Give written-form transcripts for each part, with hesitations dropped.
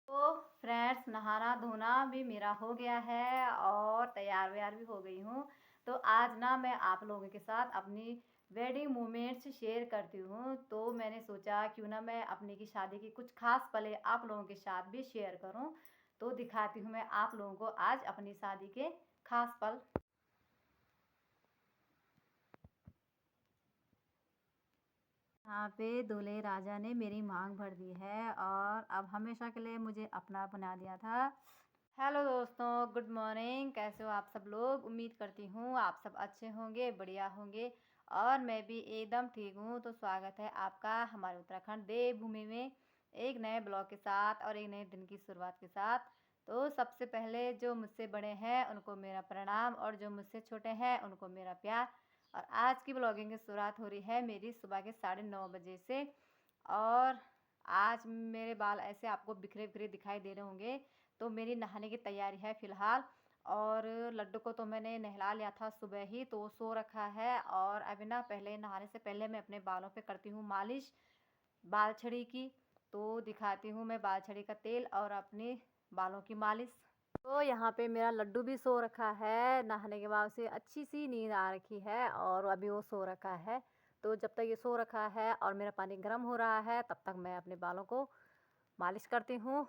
तो फ्रेंड्स, नहाना धोना भी मेरा हो गया है और तैयार व्यार भी हो गई हूँ। तो आज ना मैं आप लोगों के साथ अपनी वेडिंग मोमेंट्स शेयर करती हूँ। तो मैंने सोचा क्यों ना मैं अपनी की शादी की कुछ खास पलें आप लोगों के साथ भी शेयर करूँ। तो दिखाती हूँ मैं आप लोगों को आज अपनी शादी के खास पल। यहाँ पे दूल्हे राजा ने मेरी मांग भर दी है और अब हमेशा के लिए मुझे अपना बना दिया था। हेलो दोस्तों, गुड मॉर्निंग। कैसे हो आप सब लोग? उम्मीद करती हूँ आप सब अच्छे होंगे, बढ़िया होंगे और मैं भी एकदम ठीक हूँ। तो स्वागत है आपका हमारे उत्तराखंड देवभूमि में एक नए ब्लॉग के साथ और एक नए दिन की शुरुआत के साथ। तो सबसे पहले जो मुझसे बड़े हैं उनको मेरा प्रणाम और जो मुझसे छोटे हैं उनको मेरा प्यार। और आज की ब्लॉगिंग की शुरुआत हो रही है मेरी सुबह के 9:30 बजे से। और आज मेरे बाल ऐसे आपको बिखरे बिखरे दिखाई दे रहे होंगे। तो मेरी नहाने की तैयारी है फ़िलहाल। और लड्डू को तो मैंने नहला लिया था सुबह ही, तो वो सो रखा है। और अभी ना पहले नहाने से पहले मैं अपने बालों पे करती हूँ मालिश बाल छड़ी की। तो दिखाती हूँ मैं बाल छड़ी का तेल और अपने बालों की मालिश। तो यहाँ पे मेरा लड्डू भी सो रखा है, नहाने के बाद उसे अच्छी सी नींद आ रखी है और अभी वो सो रखा है। तो जब तक ये सो रखा है और मेरा पानी गर्म हो रहा है तब तक मैं अपने बालों को मालिश करती हूँ।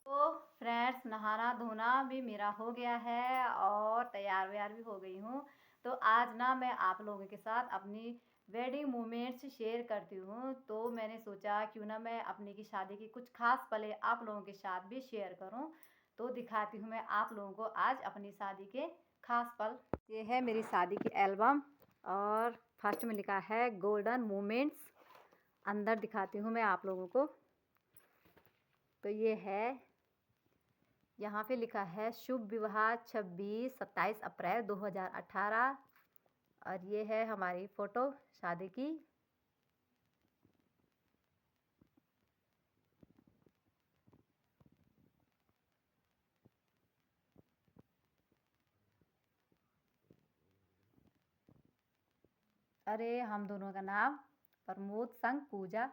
तो फ्रेंड्स, नहाना धोना भी मेरा हो गया है और तैयार व्यार भी हो गई हूँ। तो आज ना मैं आप लोगों के साथ अपनी वेडिंग मोमेंट्स शेयर करती हूँ। तो मैंने सोचा क्यों ना मैं अपनी की शादी की कुछ खास पलें आप लोगों के साथ भी शेयर करूँ। तो दिखाती हूँ मैं आप लोगों को आज अपनी शादी के खास पल। ये है मेरी शादी की एल्बम और फर्स्ट में लिखा है गोल्डन मोमेंट्स। अंदर दिखाती हूँ मैं आप लोगों को। तो ये है, यहाँ पे लिखा है शुभ विवाह 26-27 अप्रैल 2018। और ये है हमारी फ़ोटो शादी की। अरे हम दोनों का नाम प्रमोद संग पूजा।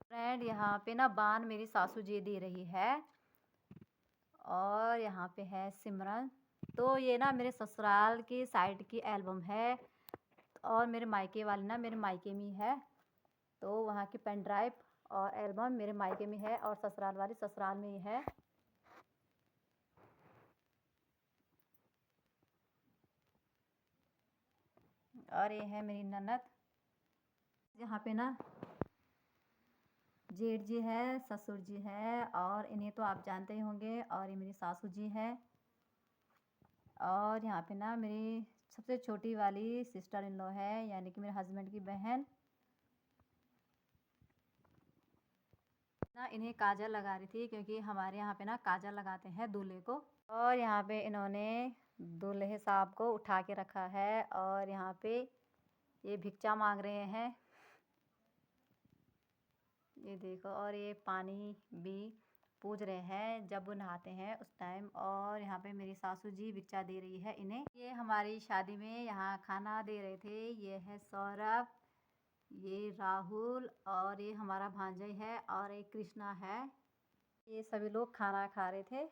फ्रेंड, यहाँ पे ना बान मेरी सासू जी दे रही है और यहाँ पे है सिमरन। तो ये ना मेरे ससुराल की साइड की एल्बम है और मेरे मायके वाली ना मेरे मायके में है। तो वहाँ की पेन ड्राइव और एल्बम मेरे मायके में है और ससुराल वाली ससुराल में ही है। और ये है मेरी ननद। यहाँ पे ना जेठ जी है, ससुर जी है और इन्हें तो आप जानते ही होंगे। और ये मेरी सासू जी है। और यहाँ पे ना मेरी सबसे छोटी वाली सिस्टर इन लॉ है, यानी कि मेरे हस्बैंड की बहन। ना इन्हें काजल लगा रही थी क्योंकि हमारे यहाँ पे ना काजल लगाते हैं दूल्हे को। और यहाँ पे इन्होंने दूल्हे साहब को उठा के रखा है और यहाँ पे ये भिक्षा मांग रहे हैं। ये देखो, और ये पानी भी पूज रहे हैं जब वो नहाते हैं उस टाइम। और यहाँ पे मेरी सासू जी भिक्षा दे रही है इन्हें। ये हमारी शादी में यहाँ खाना दे रहे थे। ये है सौरभ, ये राहुल, और ये हमारा भांजा है, और एक कृष्णा है। ये सभी लोग खाना खा रहे थे।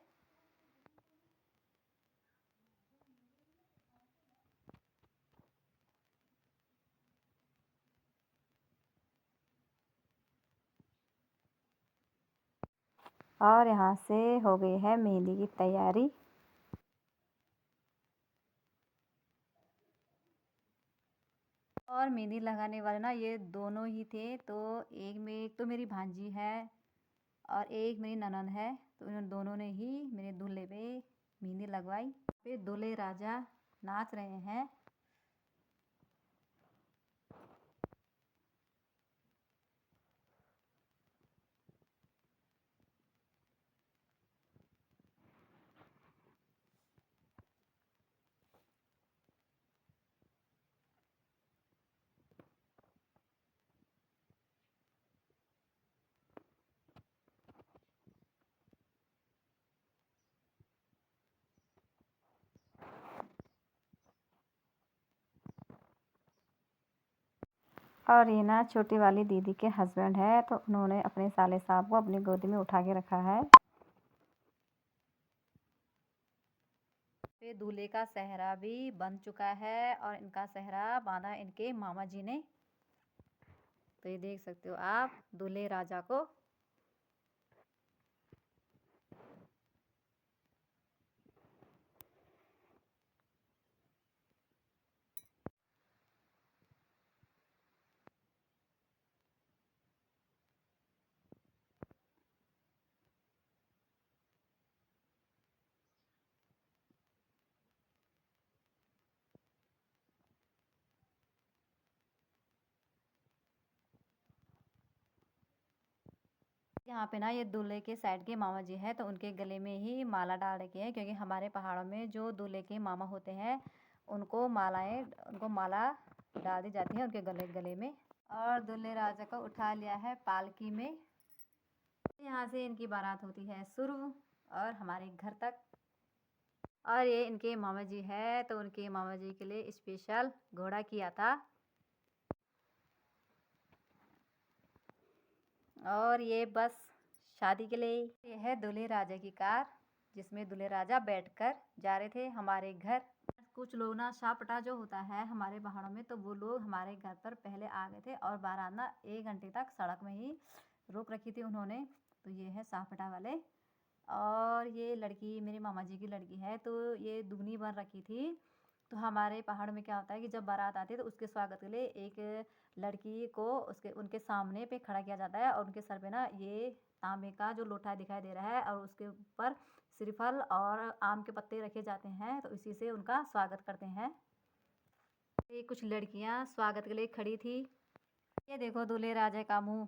और यहाँ से हो गई है मेहंदी की तैयारी। और मेहंदी लगाने वाले ना ये दोनों ही थे। तो एक तो मेरी भांजी है और एक मेरी ननद है। तो इन दोनों ने ही मेरे दूल्हे पे मेहंदी लगवाई। पे दूल्हे राजा नाच रहे हैं। और ये ना छोटी वाली दीदी के हस्बैंड है। तो उन्होंने अपने साले साहब को अपनी गोदी में उठा के रखा है। पे दूल्हे का सेहरा भी बन चुका है और इनका सेहरा बांधा इनके मामा जी ने। तो ये देख सकते हो आप दूल्हे राजा को। यहाँ पे ना ये दूल्हे के साइड के मामा जी हैं। तो उनके गले में ही माला डाल रखी है, क्योंकि हमारे पहाड़ों में जो दूल्हे के मामा होते हैं उनको माला डाल दी जाती है उनके गले में। और दूल्हे राजा को उठा लिया है पालकी में। यहाँ से इनकी बारात होती है शुरू और हमारे घर तक। और ये इनके मामा जी है। तो उनके मामा जी के लिए स्पेशल घोड़ा किया था। और ये बस शादी के लिए। ये है दूल्हे राजा की कार, जिसमें दूल्हे राजा बैठकर जा रहे थे हमारे घर। कुछ लोग ना शापटा जो होता है हमारे पहाड़ों में, तो वो लोग हमारे घर पर पहले आ गए थे और बारात ना 1 घंटे तक सड़क में ही रोक रखी थी उन्होंने। तो ये है शापटा वाले। और ये लड़की मेरे मामा जी की लड़की है। तो ये दुगनी बन रखी थी। तो हमारे पहाड़ में क्या होता है कि जब बारात आती है तो उसके स्वागत के लिए एक लड़की को उनके सामने पे खड़ा किया जाता है। और उनके सर पे ना ये तांबे का जो लोटा दिखाई दे रहा है, और उसके ऊपर श्रीफल और आम के पत्ते रखे जाते हैं। तो इसी से उनका स्वागत करते हैं। ये कुछ लड़कियां स्वागत के लिए खड़ी थी। ये देखो दूल्हे राजा का मुंह।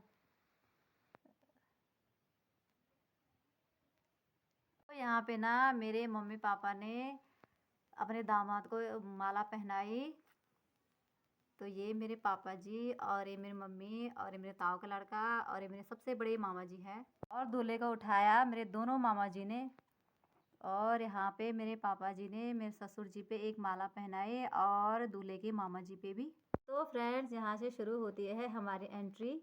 तो यहाँ पे ना मेरे मम्मी पापा ने अपने दामाद को माला पहनाई। तो ये मेरे पापा जी, और ये मेरी मम्मी, और ये मेरे ताऊ का लड़का, और ये मेरे सबसे बड़े मामा जी हैं। और दूल्हे को उठाया मेरे दोनों मामा जी ने। और यहाँ पे मेरे पापा जी ने मेरे ससुर जी पे एक माला पहनाई, और दूल्हे के मामा जी पे भी। तो फ्रेंड्स, यहाँ से शुरू होती है हमारी एंट्री।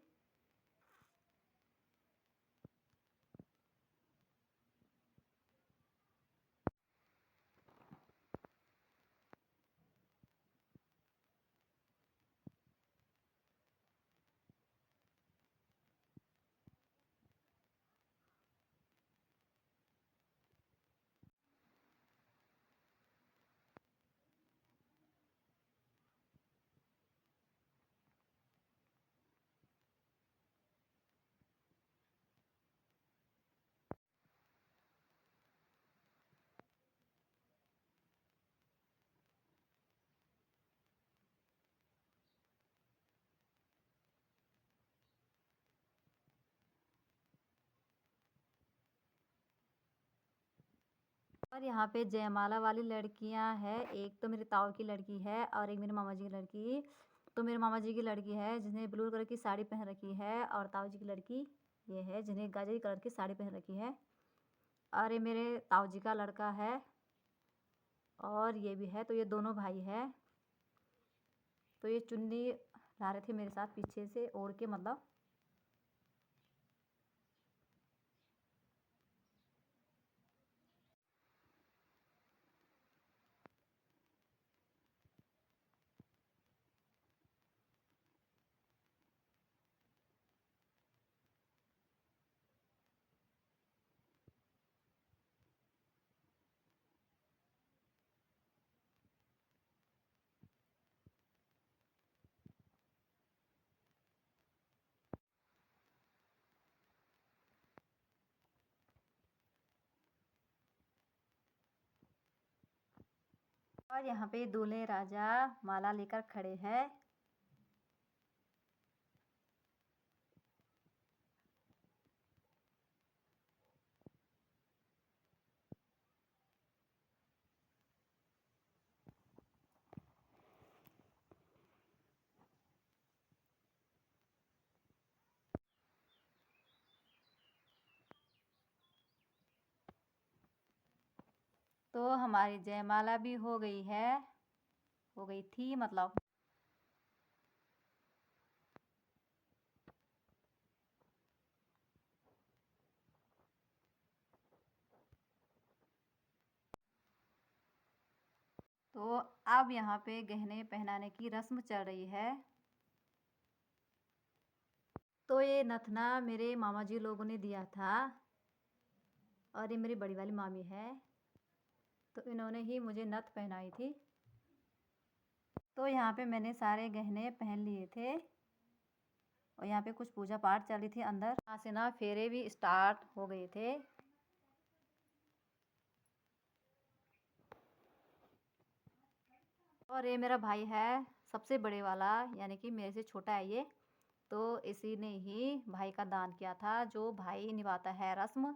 और यहाँ पे जयमाला वाली लड़कियाँ हैं, एक तो मेरे ताऊ की लड़की है और एक मेरे मामा जी की लड़की। तो मेरे मामा जी की लड़की है जिसने ब्लू कलर की साड़ी पहन रखी है, और ताऊ जी की लड़की ये है जिन्हें गाजरी कलर की साड़ी पहन रखी है। और ये मेरे ताऊ जी का लड़का है, और ये भी है। तो ये दोनों भाई है। तो ये चुन्नी ला रहे थे मेरे साथ पीछे से ओढ़ के, मतलब। और यहाँ पे दूल्हे राजा माला लेकर खड़े हैं। तो हमारी जयमाला भी हो गई है, हो गई थी मतलब। तो अब यहाँ पे गहने पहनाने की रस्म चल रही है। तो ये नथना मेरे मामा जी लोगों ने दिया था, और ये मेरी बड़ी वाली मामी है, तो इन्होंने ही मुझे नथ पहनाई थी। तो यहाँ पे मैंने सारे गहने पहन लिए थे, और यहाँ पे कुछ पूजा पाठ चल रही थी अंदर। यहाँ से ना फेरे भी स्टार्ट हो गए थे। और ये मेरा भाई है, सबसे बड़े वाला, यानी कि मेरे से छोटा है ये। तो इसी ने ही भाई का दान किया था। जो भाई निभाता है रस्म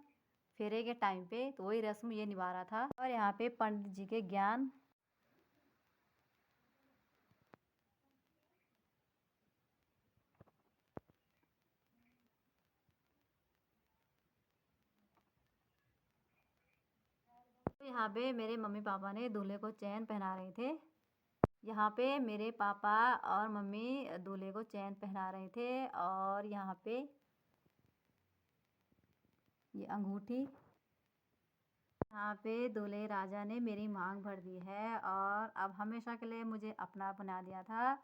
फेरे के टाइम पे, तो वही रस्म ये निभा रहा था। और यहाँ पे पंडित जी के ज्ञान। तो यहाँ पे मेरे मम्मी पापा ने दूल्हे को चैन पहना रहे थे। यहाँ पे मेरे पापा और मम्मी दूल्हे को चैन पहना रहे थे। और यहाँ पे ये अंगूठी। यहाँ पे दूल्हे राजा ने मेरी मांग भर दी है, और अब हमेशा के लिए मुझे अपना बना दिया था।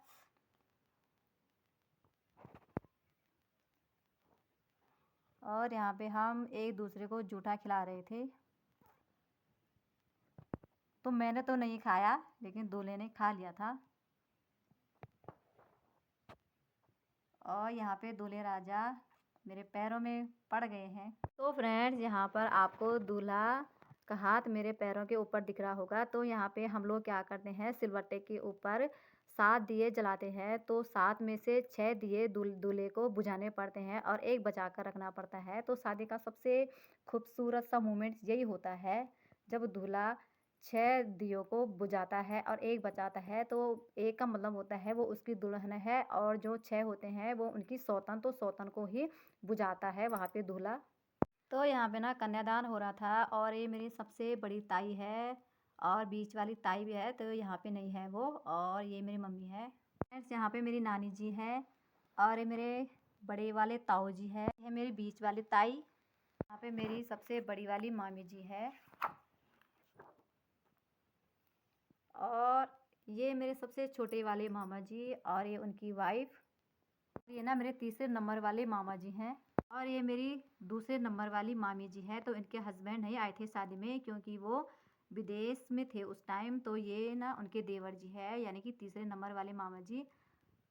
और यहाँ पे हम एक दूसरे को जूठा खिला रहे थे। तो मैंने तो नहीं खाया, लेकिन दूल्हे ने खा लिया था। और यहाँ पे दूल्हे राजा मेरे पैरों में पड़ गए हैं। तो फ्रेंड्स, यहाँ पर आपको दूल्हा का हाथ मेरे पैरों के ऊपर दिख रहा होगा। तो यहाँ पे हम लोग क्या करते हैं, सिलबट्टे के ऊपर 7 दिए जलाते हैं। तो 7 में से 6 दिए दूल्हे को बुझाने पड़ते हैं, और एक बचा कर रखना पड़ता है। तो शादी का सबसे खूबसूरत सा मोमेंट यही होता है, जब दूल्हा 6 दियों को बुझाता है और एक बचाता है। तो एक का मतलब होता है वो उसकी दुल्हन है, और जो 6 होते हैं वो उनकी सौतन। तो सौतन को ही बुझाता है वहाँ पे दूल्हा। तो यहाँ पे ना कन्यादान हो रहा था, और ये मेरी सबसे बड़ी ताई है, और बीच वाली ताई भी है, तो यहाँ पे नहीं है वो। और ये मेरी मम्मी है। फ्रेंड्स, यहाँ पे मेरी नानी जी है, और ये मेरे बड़े वाले ताऊ जी है। ये मेरी बीच वाली ताई। यहाँ पे मेरी सबसे बड़ी वाली मामी जी है, और ये मेरे सबसे छोटे वाले मामा जी, और ये उनकी वाइफ। ये ना मेरे तीसरे नंबर वाले मामा जी हैं। और ये मेरी दूसरे नंबर वाली मामी जी हैं। तो इनके हस्बैंड नहीं आए थे शादी में, क्योंकि वो विदेश में थे उस टाइम। तो ये ना उनके देवर जी है, यानी कि तीसरे नंबर वाले मामा जी।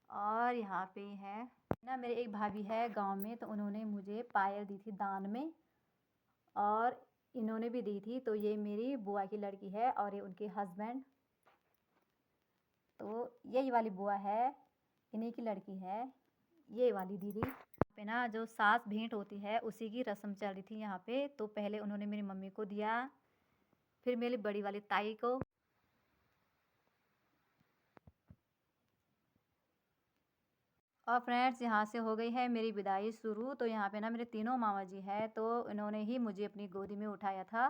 और यहाँ पे है ना मेरे एक भाभी है गांव में, तो उन्होंने मुझे पायल दी थी दान में, और इन्होंने भी दी थी। तो ये मेरी बुआ की लड़की है, और ये उनके हस्बैंड। तो यही वाली बुआ है, इन्हीं की लड़की है ये वाली दीदी। यहाँ पे ना जो सास भेंट होती है, उसी की रस्म चल रही थी यहाँ पे। तो पहले उन्होंने मेरी मम्मी को दिया, फिर मेरी बड़ी वाली ताई को, और फ्रेंड्स यहाँ से हो गई है मेरी विदाई शुरू। तो यहाँ पे ना मेरे तीनों मामा जी हैं, तो इन्होंने ही मुझे अपनी गोदी में उठाया था।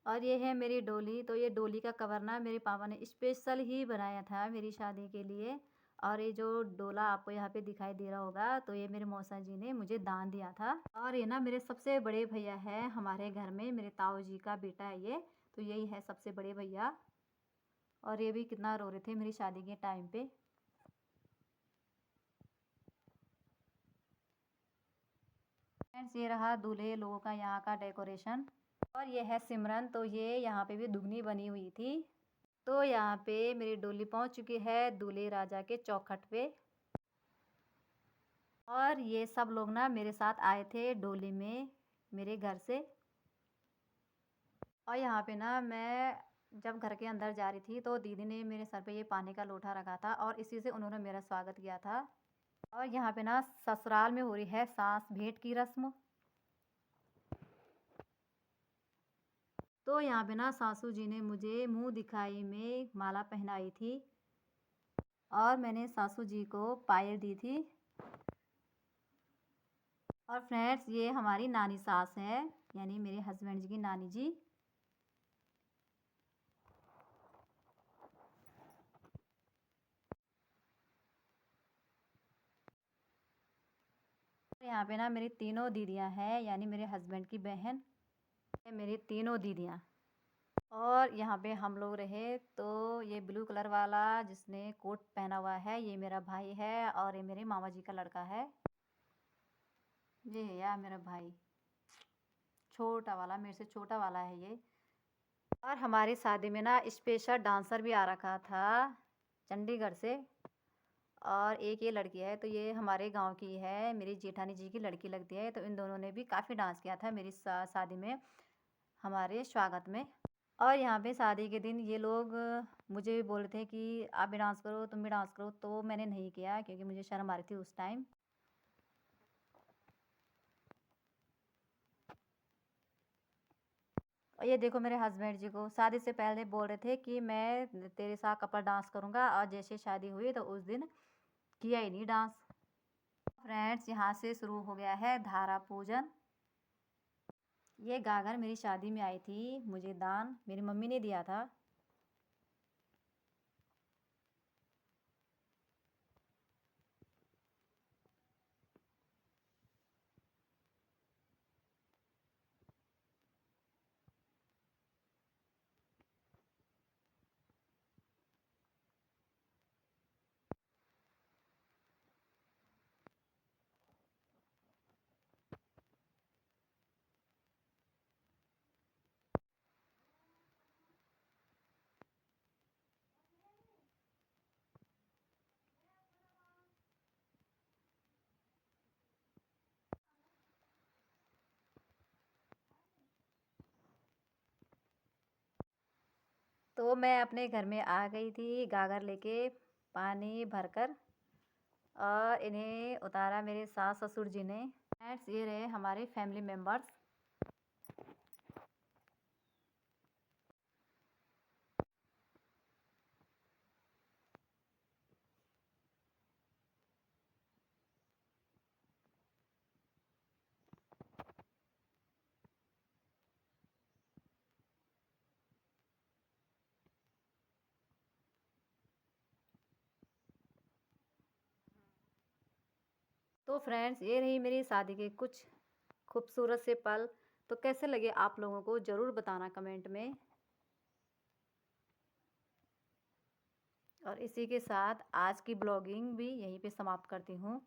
और ये है मेरी डोली। तो ये डोली का कवर ना मेरे पापा ने स्पेशल ही बनाया था मेरी शादी के लिए। और ये जो डोला आपको यहाँ पे दिखाई दे रहा होगा, तो ये मेरे मौसा जी ने मुझे दान दिया था। और ये ना मेरे सबसे बड़े भैया है हमारे घर में, मेरे ताऊ जी का बेटा है ये। तो यही है सबसे बड़े भैया। और ये भी कितना रो रहे थे मेरी शादी के टाइम पे। फ्रेंड्स ये रहा दूल्हे लोगों का यहाँ का डेकोरेशन। और ये है सिमरन। तो ये यहाँ पे भी दुगनी बनी हुई थी। तो यहाँ पे मेरी डोली पहुँच चुकी है दूल्हे राजा के चौखट पे। और ये सब लोग ना मेरे साथ आए थे डोली में मेरे घर से। और यहाँ पे ना मैं जब घर के अंदर जा रही थी, तो दीदी ने मेरे सर पे ये पानी का लोटा रखा था और इसी से उन्होंने मेरा स्वागत किया था। और यहाँ पे ना ससुराल में हो रही है सास भेंट की रस्म। तो यहाँ पे ना सासू जी ने मुझे मुंह दिखाई में माला पहनाई थी और मैंने सासू जी को पायल दी थी। और फ्रेंड्स ये हमारी नानी सास है, यानी मेरे हस्बैंड जी की नानी जी। यहाँ पे ना मेरी तीनों दीदियाँ हैं, यानी मेरे हस्बैंड की बहन है, मेरी तीनों दीदियाँ। और यहाँ पे हम लोग रहे। तो ये ब्लू कलर वाला जिसने कोट पहना हुआ है, ये मेरा भाई है और ये मेरे मामा जी का लड़का है। ये है यार मेरा भाई, छोटा वाला, मेरे से छोटा वाला है ये। और हमारी शादी में ना स्पेशल डांसर भी आ रखा था चंडीगढ़ से। और एक ये लड़की है, तो ये हमारे गांव की है, मेरी जेठानी जी की लड़की लगती है। तो इन दोनों ने भी काफ़ी डांस किया था मेरी शादी में, हमारे स्वागत में। और यहाँ पे शादी के दिन ये लोग मुझे भी बोल रहे थे कि आप भी डांस करो, तुम भी डांस करो। तो मैंने नहीं किया क्योंकि मुझे शर्म आ रही थी उस टाइम। और ये देखो मेरे हस्बैंड जी को शादी से पहले बोल रहे थे कि मैं तेरे साथ कपल डांस करूँगा, और जैसे शादी हुई तो उस दिन किया ही नहीं डांस। फ्रेंड्स यहाँ से शुरू हो गया है धारा पूजन। ये गागर मेरी शादी में आई थी, मुझे दान मेरी मम्मी ने दिया था। तो मैं अपने घर में आ गई थी गागर लेके पानी भरकर, और इन्हें उतारा मेरे सास ससुर जी ने। फ्रेंड्स ये रहे हमारे फैमिली मेम्बर्स। तो फ्रेंड्स ये रही मेरी शादी के कुछ खूबसूरत से पल। तो कैसे लगे आप लोगों को ज़रूर बताना कमेंट में। और इसी के साथ आज की ब्लॉगिंग भी यहीं पे समाप्त करती हूँ।